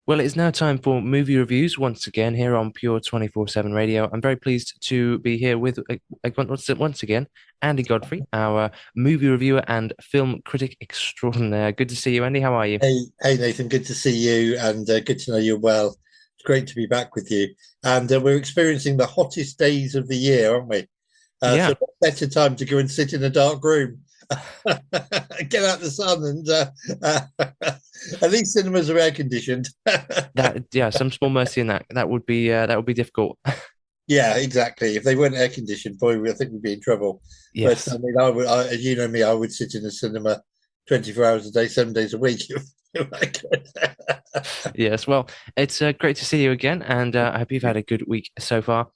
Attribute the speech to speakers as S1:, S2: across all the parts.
S1: Well, it's now time for movie reviews once again here on Pure 24/7 Radio. I'm very pleased to be here with once again Andy Godfrey, our movie reviewer and film critic extraordinaire. Good to see you, Andy. How are you?
S2: Hey, Nathan. Good to see you, and good to know you're well. It's great to be back with you. And we're experiencing the hottest days of the year, aren't we? So,
S1: Yeah,
S2: what better time to go and sit in a dark room, get out the sun, and at least cinemas are air conditioned.
S1: some small mercy in that. That would be difficult.
S2: Yeah, exactly. If they weren't air conditioned, boy, I think we'd be in trouble. But I
S1: Yes.
S2: mean, as you know me, I would sit in a cinema 24 hours a day, 7 days a week. If I could.
S1: Yes. Well, it's great to see you again, and I hope you've had a good week so far.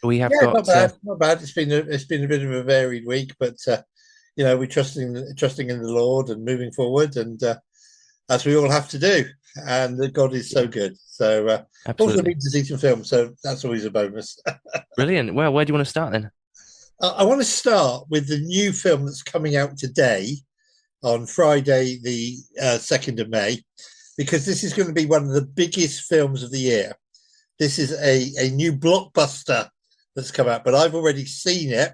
S1: We have
S2: Yeah, not
S1: got
S2: bad, not bad. It's been a bit of a varied week, but we're trusting in the Lord and moving forward, and as we all have to do. And that God is so
S1: yeah,
S2: good. So also
S1: absolutely
S2: been to see some films, so that's always a bonus.
S1: brilliant. Well, where do you want to start then?
S2: I want to start with the new film that's coming out today on Friday, the 2nd of May, because this is going to be one of the biggest films of the year. This is a new blockbuster that's come out, but I've already seen it.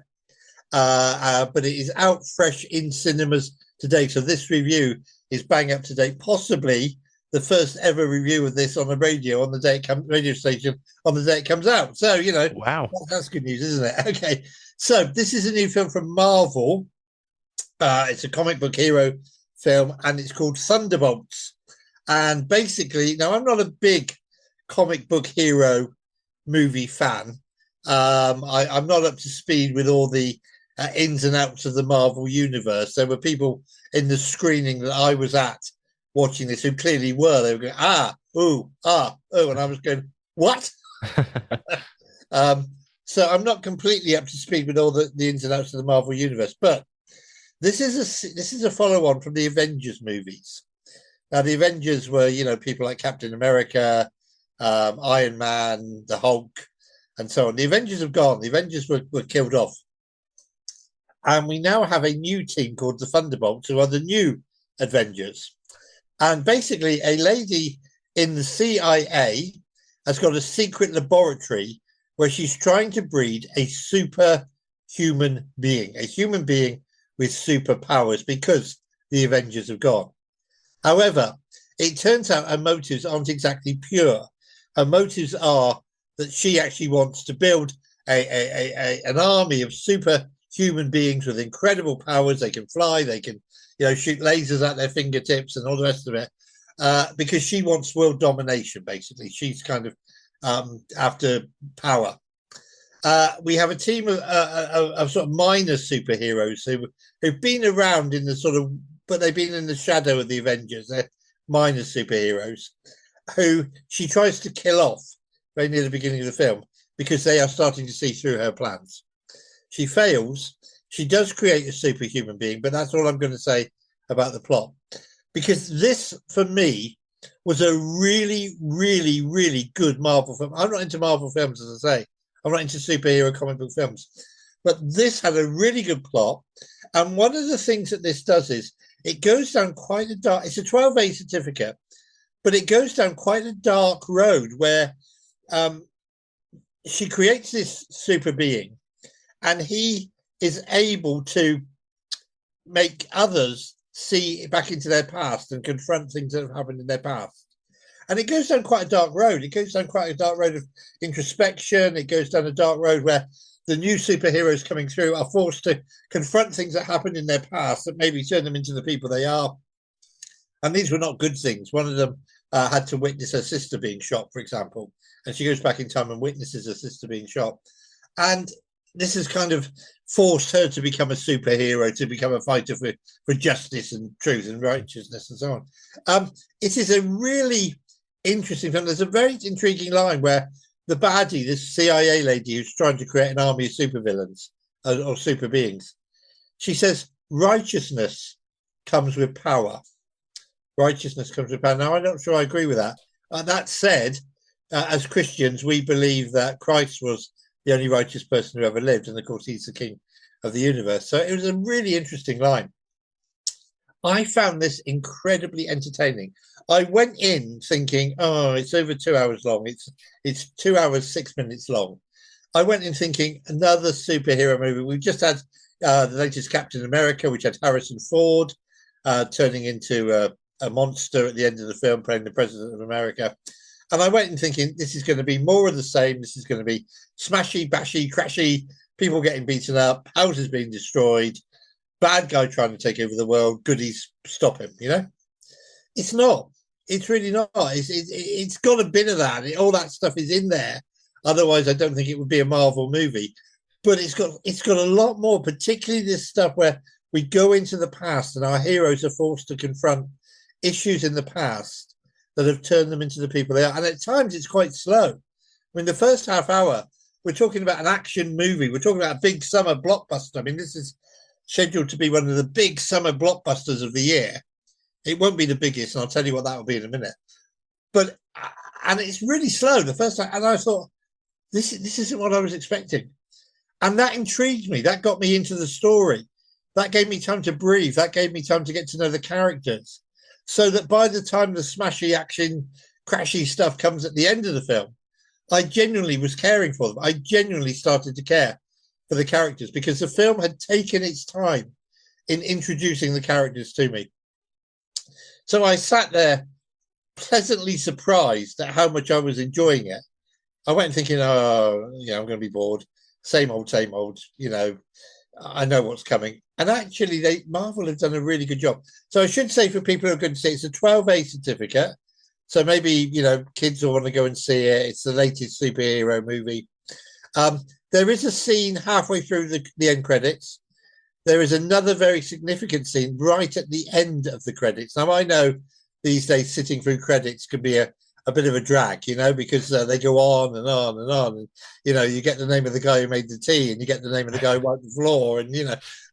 S2: But it is out fresh in cinemas today. So this review is bang up to date, possibly the first ever review of this on the radio on the day it comes radio station on the day it comes out. So
S1: Wow.
S2: that's good news, isn't it? Okay, so this is a new film from Marvel. It's a comic book hero film, and it's called Thunderbolts. And basically, now I'm not a big comic book hero movie fan. I'm not up to speed with all the ins and outs of the Marvel universe. There were people in the screening that I was at watching this who clearly were. They were going, and I was going, what? Um, so I'm not completely up to speed with all the ins and outs of the Marvel universe, but this is a follow on from the Avengers movies. Now, the Avengers were, people like Captain America, Iron Man, the Hulk, and so on. The Avengers have gone. The Avengers were killed off. And we now have a new team called the Thunderbolts, who are the new Avengers. And basically, a lady in the CIA has got a secret laboratory where she's trying to breed a superhuman being, a human being with superpowers, because the Avengers have gone. However, it turns out her motives aren't exactly pure. Her motives are that she actually wants to build an army of superhuman beings with incredible powers. They can fly, they can, shoot lasers at their fingertips and all the rest of it, because she wants world domination. Basically, she's kind of after power. We have a team of sort of minor superheroes who've been around in the sort of, but they've been in the shadow of the Avengers. They're minor superheroes who she tries to kill off very near the beginning of the film because they are starting to see through her plans. She fails. She does create a superhuman being, but that's all I'm going to say about the plot. Because this, for me, was a really, really, really good Marvel film. I'm not into Marvel films, as I say. I'm not into superhero comic book films. But this had a really good plot. And one of the things that this does is it goes down quite a dark, it's a 12A certificate, but it goes down quite a dark road where she creates this super being and he is able to make others see back into their past and confront things that have happened in their past. And it goes down quite a dark road. It goes down quite a dark road of introspection. It goes down a dark road where the new superheroes coming through are forced to confront things that happened in their past that maybe turn them into the people they are. And these were not good things. One of them had to witness her sister being shot, for example. And she goes back in time and witnesses her sister being shot. And this has kind of forced her to become a superhero, to become a fighter for justice and truth and righteousness and so on. It is a really interesting film. There's a very intriguing line where the baddie, this CIA lady who's trying to create an army of supervillains or super beings, she says, righteousness comes with power. Righteousness comes with power. Now, I'm not sure I agree with that. That said, as Christians, we believe that Christ was the only righteous person who ever lived. And of course, he's the king of the universe. So it was a really interesting line. I found this incredibly entertaining. I went in thinking, oh, it's over 2 hours long. It's 2 hours 6 minutes long. I went in thinking another superhero movie. We've just had the latest Captain America, which had Harrison Ford turning into a monster at the end of the film, playing the President of America. And I went in thinking this is going to be more of the same. This is going to be smashy, bashy, crashy, people getting beaten up, houses being destroyed, bad guy trying to take over the world, goodies stop him, you know? It's not. It's really not. It's got a bit of that. All that stuff is in there. Otherwise, I don't think it would be a Marvel movie. But it's got a lot more, particularly this stuff where we go into the past and our heroes are forced to confront issues in the past that have turned them into the people they are. And at times it's quite slow. I mean, the first half hour, we're talking about an action movie. We're talking about a big summer blockbuster. I mean, this is scheduled to be one of the big summer blockbusters of the year. It won't be the biggest, and I'll tell you what that will be in a minute. But and it's really slow the first time, and I thought this isn't what I was expecting, and that intrigued me. That got me into the story. That gave me time to breathe. That gave me time to get to know the characters, so that by the time the smashy action, crashy stuff comes at the end of the film, I genuinely was caring for them. I genuinely started to care for the characters because the film had taken its time in introducing the characters to me. So I sat there pleasantly surprised at how much I was enjoying it. I went thinking, oh, I'm going to be bored. Same old, I know what's coming. And actually, Marvel have done a really good job. So I should say for people who are going to see it, it's a 12A certificate. So maybe, kids will want to go and see it. It's the latest superhero movie. There is a scene halfway through the end credits. There is another very significant scene right at the end of the credits. Now, I know these days sitting through credits can be a bit of a drag, because they go on and on and on. And, you get the name of the guy who made the tea and you get the name of the guy who wiped the floor and,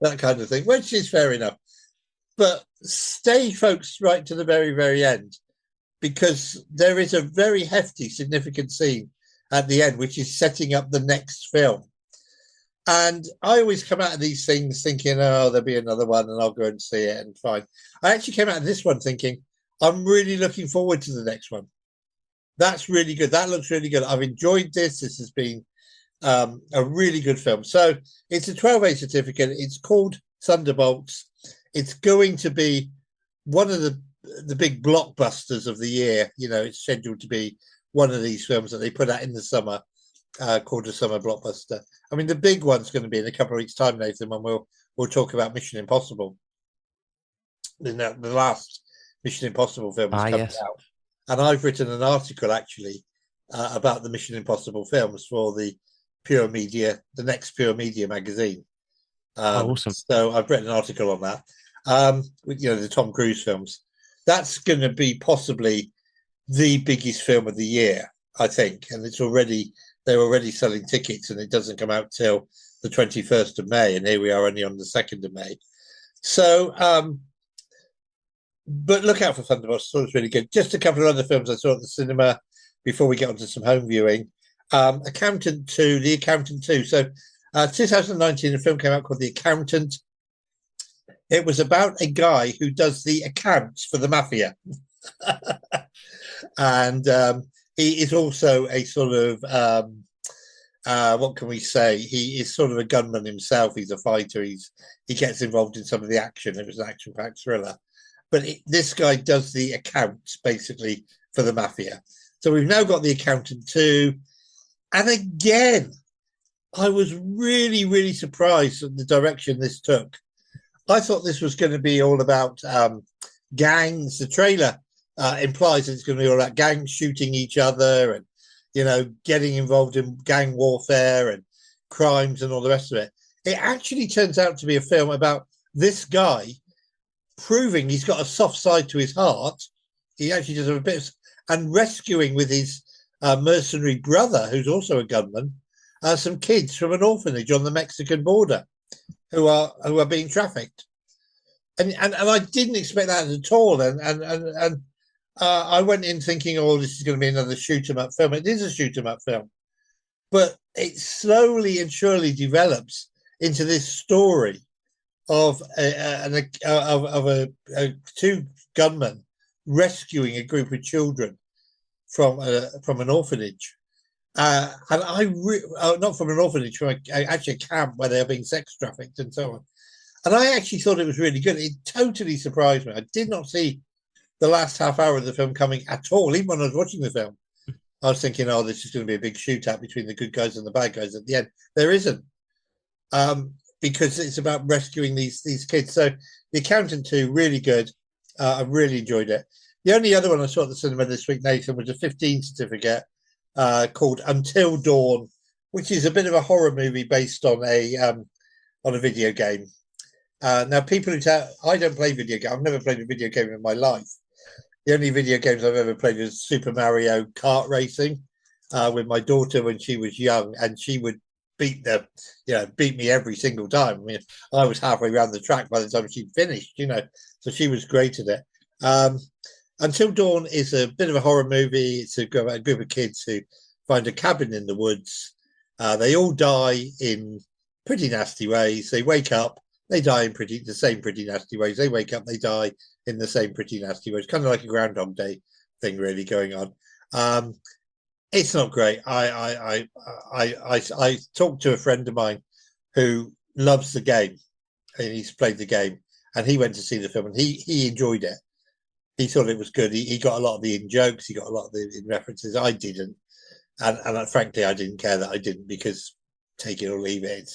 S2: that kind of thing, which is fair enough. But stay, folks, right to the very, very end, because there is a very hefty, significant scene at the end, which is setting up the next film. And I always come out of these things thinking, oh, there'll be another one and I'll go and see it and fine. I actually came out of this one thinking, I'm really looking forward to the next one. That's really good. That looks really good. I've enjoyed this. This has been a really good film. So it's a 12A certificate. It's called Thunderbolts. It's going to be one of the big blockbusters of the year. It's scheduled to be one of these films that they put out in the summer. Called a summer blockbuster. I mean, the big one's going to be in a couple of weeks' time, Nathan, when we'll talk about Mission Impossible. The last Mission Impossible film is coming out, and I've written an article actually about the Mission Impossible films for the next Pure Media magazine.
S1: Awesome!
S2: So I've written an article on that. With the Tom Cruise films. That's going to be possibly the biggest film of the year, I think, and they're already selling tickets, and it doesn't come out till the 21st of May, and here we are only on the 2nd of May. So, but look out for Thunderbolts. I thought it was really good. Just a couple of other films I saw at the cinema before we get on to some home viewing. The Accountant 2. So, 2019, a film came out called The Accountant. It was about a guy who does the accounts for the mafia. And he is also a sort of, what can we say? He is sort of a gunman himself. He's a fighter. He gets involved in some of the action. It was an action-packed thriller. But this guy does the accounts, basically, for the mafia. So we've now got The Accountant 2. And again, I was really, really surprised at the direction this took. I thought this was going to be all about gangs. The trailer implies that it's going to be all about gangs shooting each other and, getting involved in gang warfare and crimes and all the rest of it. It actually turns out to be a film about this guy proving he's got a soft side to his heart. He actually does have a bit of, and rescuing with his mercenary brother, who's also a gunman, some kids from an orphanage on the Mexican border who are being trafficked. And I didn't expect that at all. And I went in thinking, oh, this is going to be another shoot 'em up film. It is a shoot 'em up film, but it slowly and surely develops into this story of two gunmen rescuing a group of children from an orphanage. And not from an orphanage, from actually a camp where they are being sex trafficked and so on. And I actually thought it was really good. It totally surprised me. I did not see the last half hour of the film coming at all, even when I was watching the film. I was thinking, oh, this is going to be a big shootout between the good guys and the bad guys at the end. There isn't, because it's about rescuing these kids. So The Accountant 2, really good. I really enjoyed it. The only other one I saw at the cinema this week, Nathan, was a 15 certificate called Until Dawn, which is a bit of a horror movie based on a video game. Now, people who tell I don't play video games. I've never played a video game in my life. The only video games I've ever played was Super Mario Kart Racing with my daughter when she was young, and she would beat me every single time. I mean, I was halfway around the track by the time she'd finished, so she was great at it. Until Dawn is a bit of a horror movie. It's a group of kids who find a cabin in the woods. They all die in pretty nasty ways. They wake up, they die in the same pretty nasty ways. They wake up, they die in the same pretty nasty ways. Kind of like a Groundhog Day thing, really going on. It's not great. I talked to a friend of mine who loves the game, and he's played the game, and he went to see the film, and he enjoyed it. He thought it was good. He got a lot of the in jokes. He got a lot of the in references. I didn't, and frankly, I didn't care that I didn't, because take it or leave it.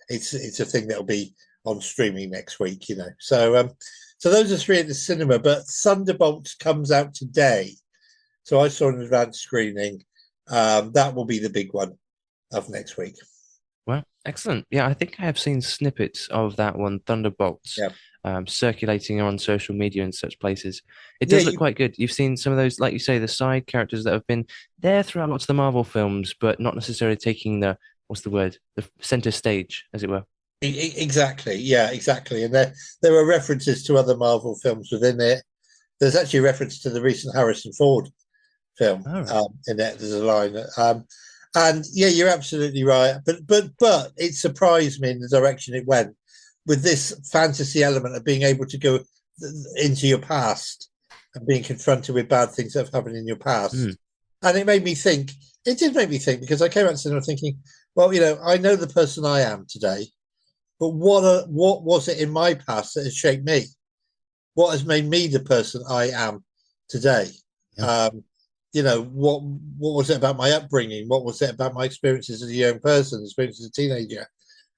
S2: It's a thing that'll be on streaming next week, So those are three at the cinema. But Thunderbolts comes out today, so I saw an advanced screening. That will be the big one of next week.
S1: Well, excellent. Yeah, I think I have seen snippets of that one, Thunderbolts,
S2: Yeah.
S1: circulating on social media and such places. It
S2: Yeah,
S1: does look quite good. You've seen some of those, like you say, the side characters that have been there throughout lots of the Marvel films, but not necessarily taking what's the word, the center stage, as it were.
S2: exactly. Yeah, exactly. And there are references to other Marvel films within it. There's actually a reference to the recent Harrison Ford film
S1: All right.
S2: in it. There's a line. And yeah, you're absolutely right. But it surprised me in the direction it went, with this fantasy element of being able to go into your past and being confronted with bad things that have happened in your past. And it made me think. It did make me think, because I came out to cinema thinking, well, I know the person I am today, but what was it in my past that has shaped me? What has made me the person I am today?
S1: Yeah.
S2: What was it about my upbringing? What was it about my experiences as a young person, experiences as a teenager?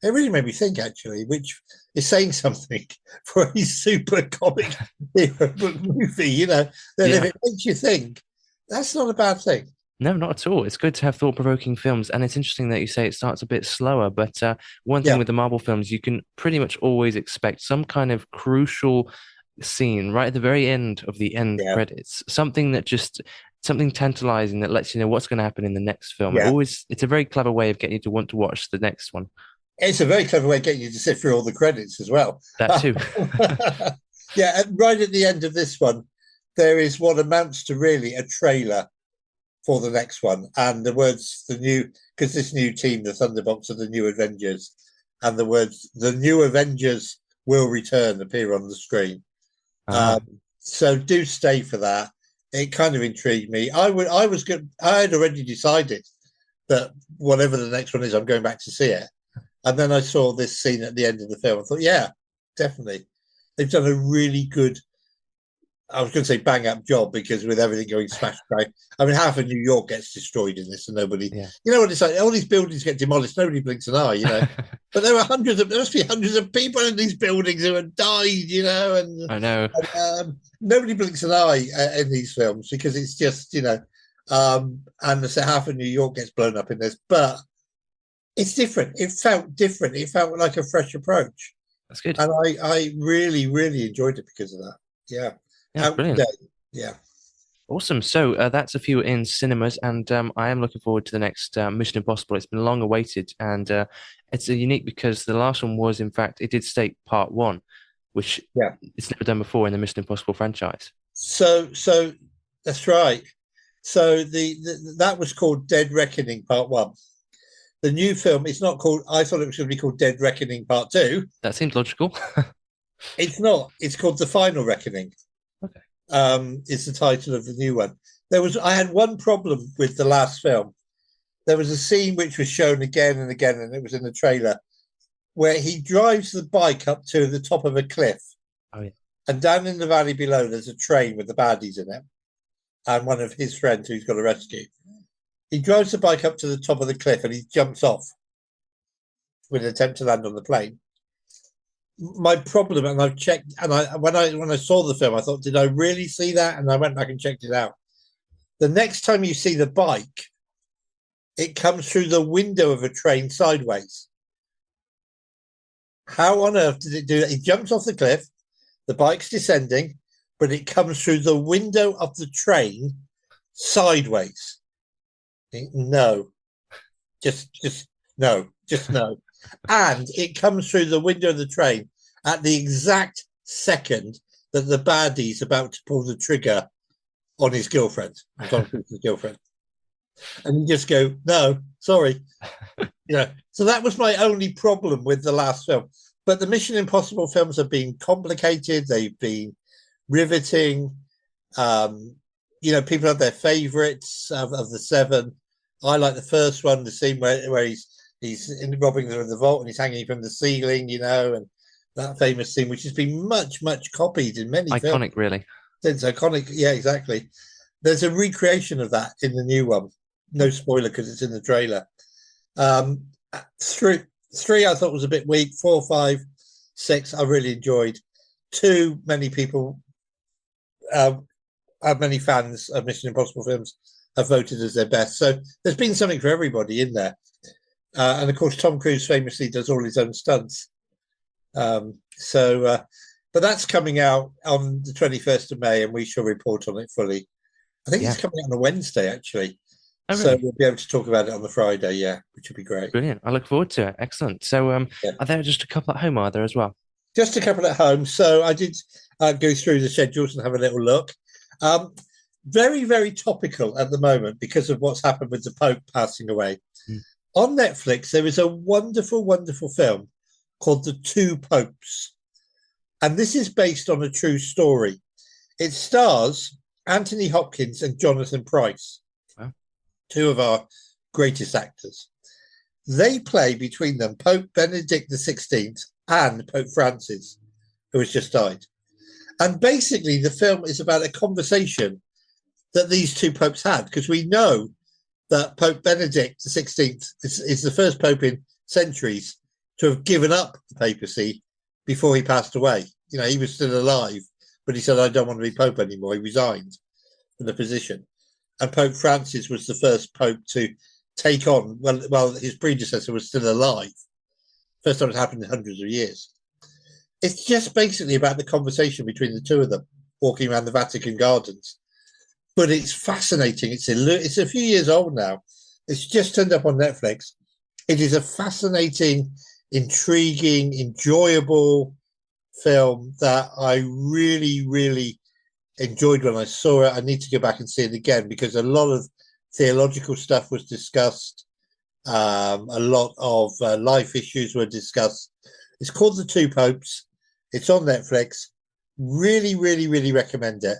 S2: It really made me think, actually, which is saying something for a super comic book movie, that if it makes you think, that's not a bad thing.
S1: No, not at all. It's good to have thought-provoking films, and it's interesting that you say it starts a bit slower. But one thing with the Marvel films, you can pretty much always expect some kind of crucial scene right at the very end of the end credits, something tantalizing that lets you know what's going to happen in the next film. It's a very clever way of getting you to want to watch the next one.
S2: It's a very clever way of getting you to sit through all the credits as well.
S1: That too.
S2: Yeah, and right at the end of this one, there is what amounts to really a trailer for the next one, and the words because this new team, the Thunderbolts, are the new Avengers, and the words "the new Avengers will return" appear on the screen. So do stay for that. It kind of intrigued me. I was good. I had already decided that whatever the next one is, I'm going back to see it. And then I saw this scene at the end of the film. I thought, yeah, definitely, they've done a really good. I was going to say bang up job, because with everything going smash bang, I mean, half of New York gets destroyed in this, and nobody, you know what it's like. All these buildings get demolished, nobody blinks an eye, But there must be hundreds of people in these buildings who have died, and
S1: I know.
S2: Nobody blinks an eye in these films, because it's just, and so half of New York gets blown up in this, but it's different. It felt different. It felt like a fresh approach.
S1: That's good.
S2: And I really, really enjoyed it because of that. Yeah.
S1: Yeah, brilliant.
S2: Yeah.
S1: Awesome. So that's a few in cinemas, and I am looking forward to the next Mission Impossible. It's been long awaited, and it's unique because the last one was, in fact, it did state part one, which it's never done before in the Mission Impossible franchise.
S2: So that's right. So that was called Dead Reckoning Part One. The new film, it's not called, I thought it was going to be called Dead Reckoning Part 2.
S1: That seems logical.
S2: It's not. It's called The Final Reckoning.
S1: Okay.
S2: Is the title of the new one. I had one problem with the last film. There was a scene which was shown again and again, and it was in the trailer, where he drives the bike up to the top of a cliff.
S1: Oh yeah.
S2: And down in the valley below, there's a train with the baddies in it and one of his friends who's got to rescue. He drives the bike up to the top of the cliff and he jumps off with an attempt to land on the plane. My problem, and I've checked, and when I saw the film, I thought, did I really see that? And I went back and checked it out. The next time you see the bike, it comes through the window of a train sideways. How on earth did it do that? He jumps off the cliff, the bike's descending, but it comes through the window of the train sideways. No, just no, just no. And it comes through the window of the train at the exact second that the baddie's about to pull the trigger on his girlfriend, on Tom Cruise's girlfriend. And you just go, no, sorry. So that was my only problem with the last film. But the Mission Impossible films have been complicated. They've been riveting. People have their favourites of the seven. I like the first one, the scene where he's robbing the vault and he's hanging from the ceiling, and that famous scene, which has been much copied in many films.
S1: Iconic, really.
S2: It's iconic. Yeah, exactly. There's a recreation of that in the new one. No spoiler because it's in the trailer. Three I thought was a bit weak. 4, 5, 6 I really enjoyed. 2, many people, many fans of Mission Impossible films have voted as their best. So there's been something for everybody in there. And of course, Tom Cruise famously does all his own stunts. But that's coming out on the 21st of May, and we shall report on it fully. I think it's coming out on a Wednesday, actually.
S1: Oh, really?
S2: So we'll be able to talk about it on the Friday, which would be great.
S1: Brilliant. I look forward to it. Excellent. So are there just a couple at home, are there as well?
S2: Just a couple at home. So I did go through the schedules and have a little look. Very, very topical at the moment because of what's happened with the Pope passing away. On Netflix, there is a wonderful, wonderful film called The Two Popes. And this is based on a true story. It stars Anthony Hopkins and Jonathan Pryce, two of our greatest actors. They play between them Pope Benedict XVI and Pope Francis, who has just died. And basically, the film is about a conversation that these two popes had, because we know that Pope Benedict XVI is the first pope in centuries to have given up the papacy before he passed away. He was still alive, but he said, I don't want to be pope anymore. He resigned from the position. And Pope Francis was the first pope to take on, while his predecessor was still alive. First time it happened in hundreds of years. It's just basically about the conversation between the two of them walking around the Vatican gardens. But it's fascinating. It's a few years old now. It's just turned up on Netflix. It is a fascinating, intriguing, enjoyable film that I really, really enjoyed when I saw it. I need to go back and see it again because a lot of theological stuff was discussed. A lot of life issues were discussed. It's called The Two Popes. It's on Netflix. Really, really, really recommend it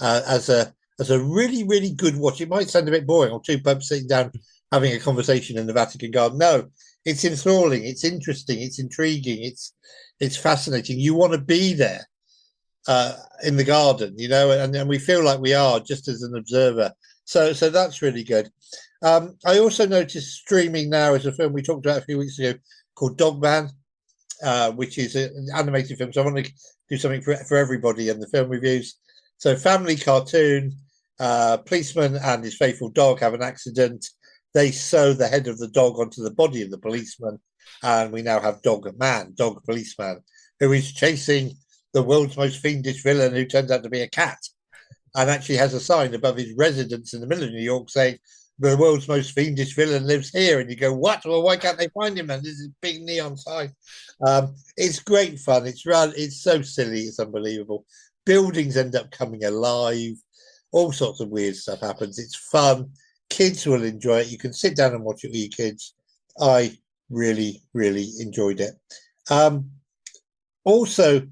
S2: as a really, really good watch. It might sound a bit boring, or two popes sitting down having a conversation in the Vatican garden. No, it's enthralling. It's interesting. It's intriguing. It's fascinating. You want to be there in the garden, and we feel like we are just as an observer. So that's really good. I also noticed streaming now is a film we talked about a few weeks ago called Dogman, which is an animated film. So I want to do something for everybody in the film reviews. So family cartoon, policeman and his faithful dog have an accident. They sew the head of the dog onto the body of the policeman. And we now have Dog Policeman, who is chasing the world's most fiendish villain who turns out to be a cat. And actually has a sign above his residence in the middle of New York saying, the world's most fiendish villain lives here. And you go, what? Well, why can't they find him? And this is a big neon sign. It's great fun. It's so silly. It's unbelievable. Buildings end up coming alive. All sorts of weird stuff happens. It's fun. Kids will enjoy it. You can sit down and watch it with your kids. I really, really enjoyed it. Um, Also,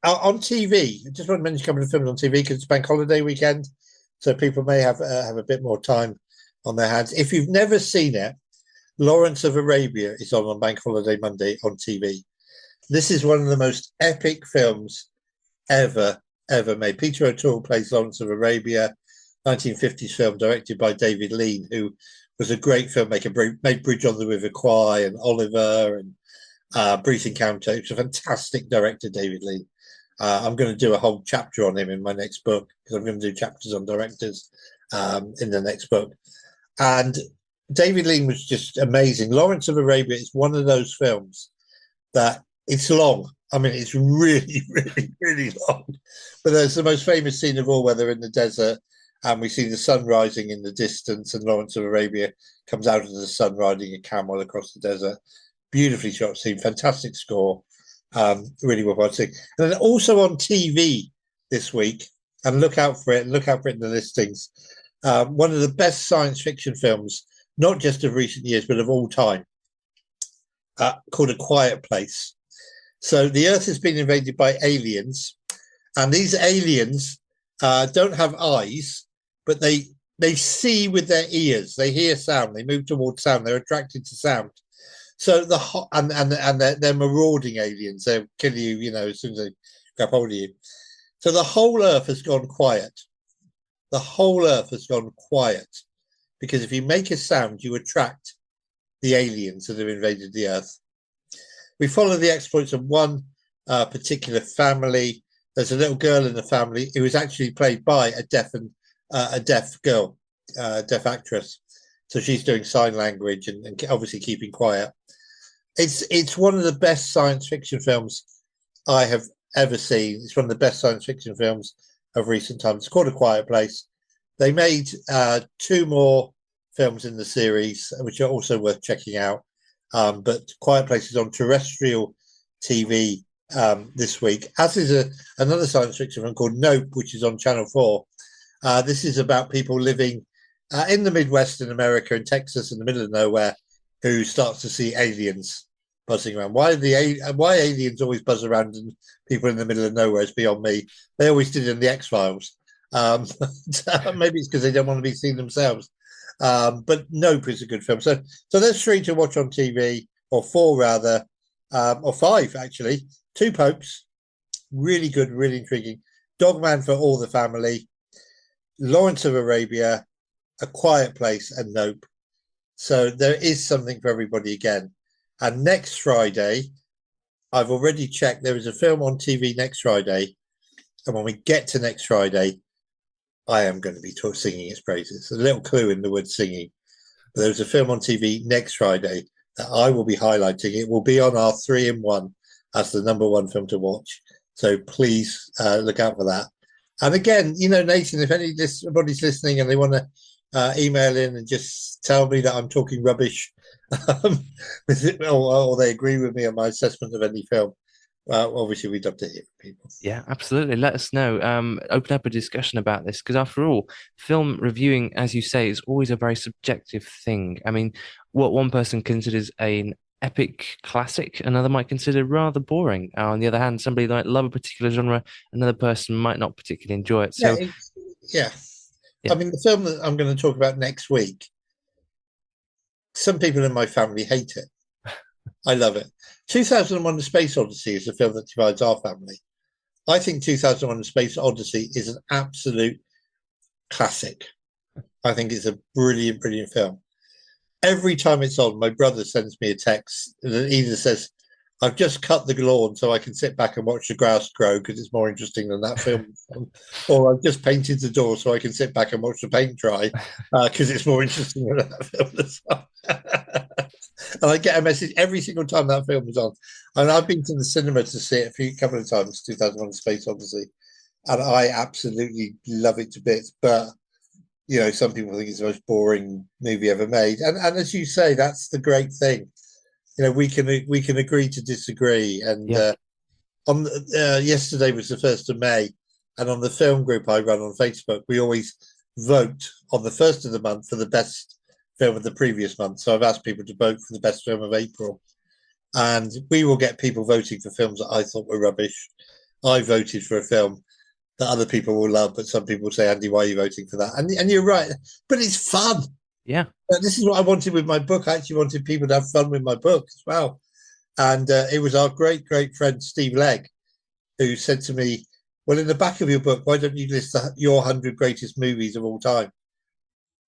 S2: on TV, I just want to mention a couple of films on TV because it's bank holiday weekend, so people may have a bit more time on their hands. If you've never seen it, Lawrence of Arabia is on Bank Holiday Monday on TV. This is one of the most epic films ever made. Peter O'Toole plays Lawrence of Arabia, 1950s film directed by David Lean, who was a great filmmaker, made Bridge on the River Kwai and Oliver and Brief Encounter. It's a fantastic director, David Lean. I'm going to do a whole chapter on him in my next book because I'm going to do chapters on directors in the next book. And David Lean was just amazing. Lawrence of Arabia is one of those films that it's long. I mean, it's really, really, really long. But there's the most famous scene of all where they're in the desert and we see the sun rising in the distance and Lawrence of Arabia comes out of the sun riding a camel across the desert. Beautifully shot scene, fantastic score, really worth watching. And then also on TV this week, and look out for it in the listings, one of the best science fiction films, not just of recent years, but of all time, called A Quiet Place. So the Earth has been invaded by aliens, and these aliens don't have eyes, but they see with their ears, they hear sound, they move towards sound, they're attracted to sound. So they're marauding aliens. They'll kill you, as soon as they grab hold of you. So the whole Earth has gone quiet. The whole Earth has gone quiet because if you make a sound, you attract the aliens that have invaded the Earth. We follow the exploits of one particular family. There's a little girl in the family who is actually played by a deaf girl, deaf actress. So she's doing sign language and obviously keeping quiet. It's one of the best science fiction films I have ever seen. It's one of the best science fiction films of recent times. It's called A Quiet Place. They made 2 more films in the series, which are also worth checking out. But Quiet Place is on terrestrial TV this week, as is another science fiction film called Nope, which is on Channel 4. This is about people living in the Midwest in America, in Texas, in the middle of nowhere, who starts to see aliens buzzing around. Why aliens always buzz around and people in the middle of nowhere is beyond me. They always did in the X-Files. Maybe it's because they don't want to be seen themselves. But Nope is a good film. So there's 3 to watch on TV, or 4 rather, or 5 actually. 2 Popes, really good, really intriguing. Dogman for all the family. Lawrence of Arabia, A Quiet Place, and Nope. So there is something for everybody again. And next Friday, I've already checked, there is a film on TV next Friday. And when we get to next Friday, I am going to be singing its praises. A little clue in the word singing. But there's a film on TV next Friday that I will be highlighting. It will be on our 3-in-1 as the #1 film to watch. So please look out for that. And again, Nathan, if anybody's listening and they want to email in and just tell me that I'm talking rubbish, or they agree with me on my assessment of any film, obviously we'd love to hear from people.
S1: Yeah, absolutely. Let us know. Open up a discussion about this because, after all, film reviewing, as you say, is always a very subjective thing. I mean, what one person considers an epic classic, another might consider rather boring. On the other hand, somebody might love a particular genre, another person might not particularly enjoy it. So,
S2: yeah.
S1: Yeah.
S2: I mean, the film that I'm going to talk about next week, some people in my family hate it. I love it. 2001: A Space Odyssey is a film that divides our family. I think 2001: A Space Odyssey is an absolute classic. I think it's a brilliant, brilliant film. Every time it's on, my brother sends me a text that either says, I've just cut the lawn so I can sit back and watch the grass grow because it's more interesting than that film. Or I've just painted the door so I can sit back and watch the paint dry because it's more interesting than that film as well. And I get a message every single time that film is on. And I've been to the cinema to see it a couple of times, 2001: Space Odyssey. And I absolutely love it to bits. But, some people think it's the most boring movie ever made. And as you say, that's the great thing. We can agree to disagree. And on yesterday was the 1st of May, and on the film group I run on Facebook, we always vote on the 1st of the month for the best film of the previous month. So I've asked people to vote for the best film of April. And we will get people voting for films that I thought were rubbish. I voted for a film that other people will love, but some people say, Andy, why are you voting for that? And you're right, but it's fun.
S1: Yeah.
S2: This is what I wanted with my book. I actually wanted people to have fun with my book as well. And it was our great, great friend, Steve Legg, who said to me, well, in the back of your book, why don't you list your 100 greatest movies of all time?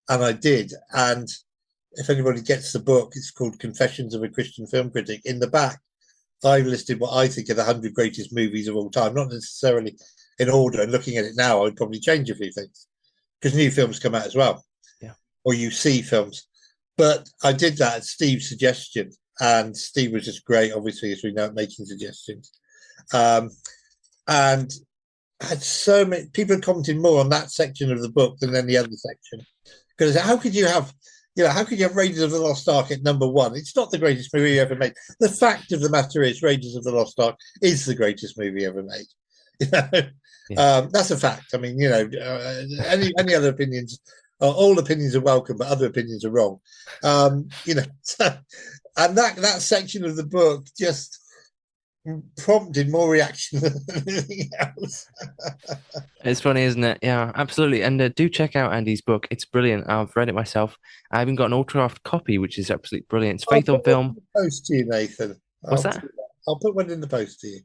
S2: And I did. And if anybody gets the book, it's called Confessions of a Christian Film Critic. In the back, I've listed what I think are the 100 greatest movies of all time, not necessarily in order. And looking at it now, I would probably change a few things because new films come out as well.
S1: Yeah. Or
S2: you see films. But I did that at Steve's suggestion. And Steve was just great, obviously, as we know, making suggestions. And had so many people commented more on that section of the book than any other section. Because how could you have Raiders of the Lost Ark at number one? It's not the greatest movie ever made. The fact of the matter is, Raiders of the Lost Ark is the greatest movie ever made. Yeah. That's a fact. I mean, any other opinions? All opinions are welcome, but other opinions are wrong. And that section of the book just prompted more reaction than anything else.
S1: It's funny, isn't it? Yeah, absolutely. And do check out Andy's book. It's brilliant. I've read it myself. I even got an autographed copy, which is absolutely brilliant. It's Faith on Film.
S2: Post to you, Nathan.
S1: What's that?
S2: I'll put one in the post to you.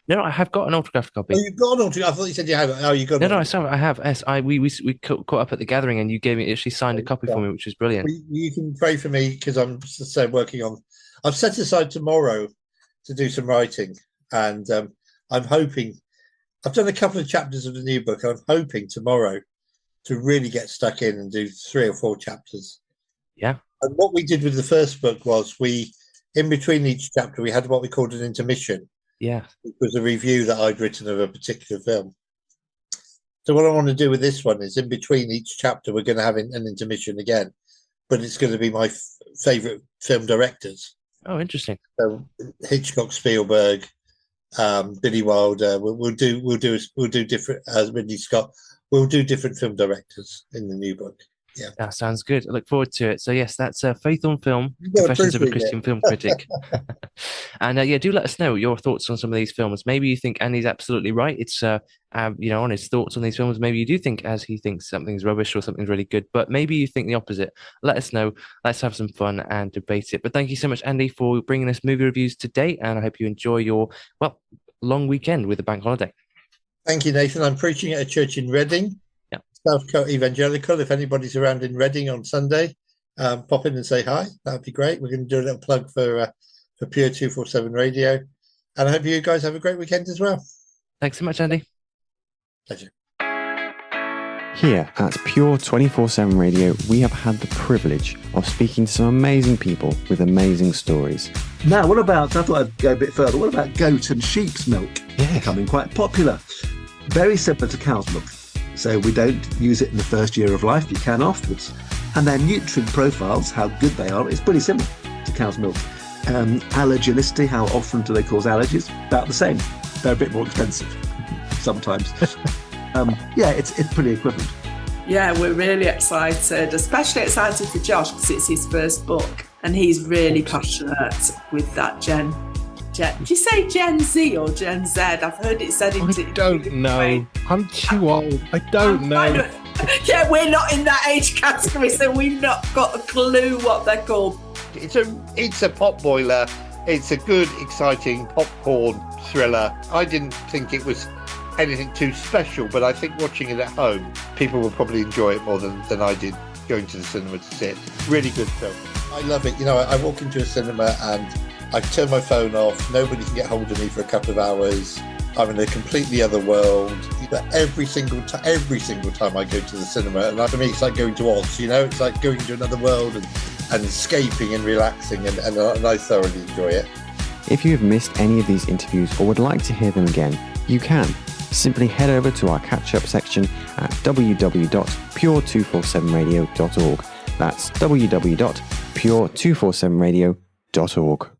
S1: No, I have got an autographed copy.
S2: Oh, you've got an autograph? I thought you said you had it. Oh, you got
S1: No, sorry, I have. Yes, we caught up at the gathering, and you gave me actually signed a copy for me, which was brilliant.
S2: You can pray for me because I'm working on. I've set aside tomorrow to do some writing, and I'm hoping. I've done a couple of chapters of the new book. I'm hoping tomorrow to really get stuck in and do 3 or 4 chapters.
S1: Yeah.
S2: And what we did with the first book was in between each chapter, we had what we called an intermission.
S1: Yeah.
S2: It was a review that I'd written of a particular film. So what I want to do with this one is in between each chapter, we're going to have an intermission again, but it's going to be my favourite film directors.
S1: Oh, interesting.
S2: So Hitchcock, Spielberg, Billy Wilder. We'll do different, Ridley Scott. We'll do different film directors in the new book. Yeah,
S1: that sounds good. I look forward to it. So yes, that's Faith on Film, Confessions of a Christian Film Critic. And do let us know your thoughts on some of these films. Maybe you think Andy's absolutely right. It's on his thoughts on these films. Maybe you do think as he thinks something's rubbish or something's really good, but maybe you think the opposite. Let us know. Let's have some fun and debate it. But thank you so much, Andy, for bringing us movie reviews today, and I hope you enjoy your long weekend with the bank holiday.
S2: Thank you, Nathan. I'm preaching at a church in Reading. Southcote Evangelical. If anybody's around in Reading on Sunday, pop in and say hi. That'd be great. We're going to do a little plug for Pure 247 Radio, and I hope you guys have a great weekend as well.
S1: Thanks so much, Andy.
S2: Pleasure.
S3: Here at Pure 247 Radio, we have had the privilege of speaking to some amazing people with amazing stories.
S4: Now, what about, I thought I'd go a bit further, what about goat and sheep's milk?
S3: Yeah.
S4: Becoming quite popular. Very similar to cow's milk. So we don't use it in the first year of life, you can afterwards. And their nutrient profiles, how good they are, is pretty similar to cow's milk. Allergenicity, how often do they cause allergies? About the same. They're a bit more expensive sometimes. It's pretty equivalent.
S5: Yeah, we're really excited, especially excited for Josh because it's his first book and he's really passionate with that Gen. Did you say Gen Z or Gen Z? I've heard it said in
S6: I don't know. I'm too old. I don't know.
S5: Yeah, we're not in that age category, so we've not got a clue what they're called.
S2: It's a pot boiler. It's a good, exciting popcorn thriller. I didn't think it was anything too special, but I think watching it at home, people will probably enjoy it more than I did going to the cinema to see it. Really good film. I love it. I walk into a cinema and I turn my phone off. Nobody can get hold of me for a couple of hours. I'm in a completely other world. Every single time I go to the cinema, and for me, it's like going to Oz. It's like going to another world and escaping and relaxing, and I thoroughly enjoy it.
S3: If you have missed any of these interviews or would like to hear them again, you can. Simply head over to our catch-up section at www.pure247radio.org. That's www.pure247radio.org.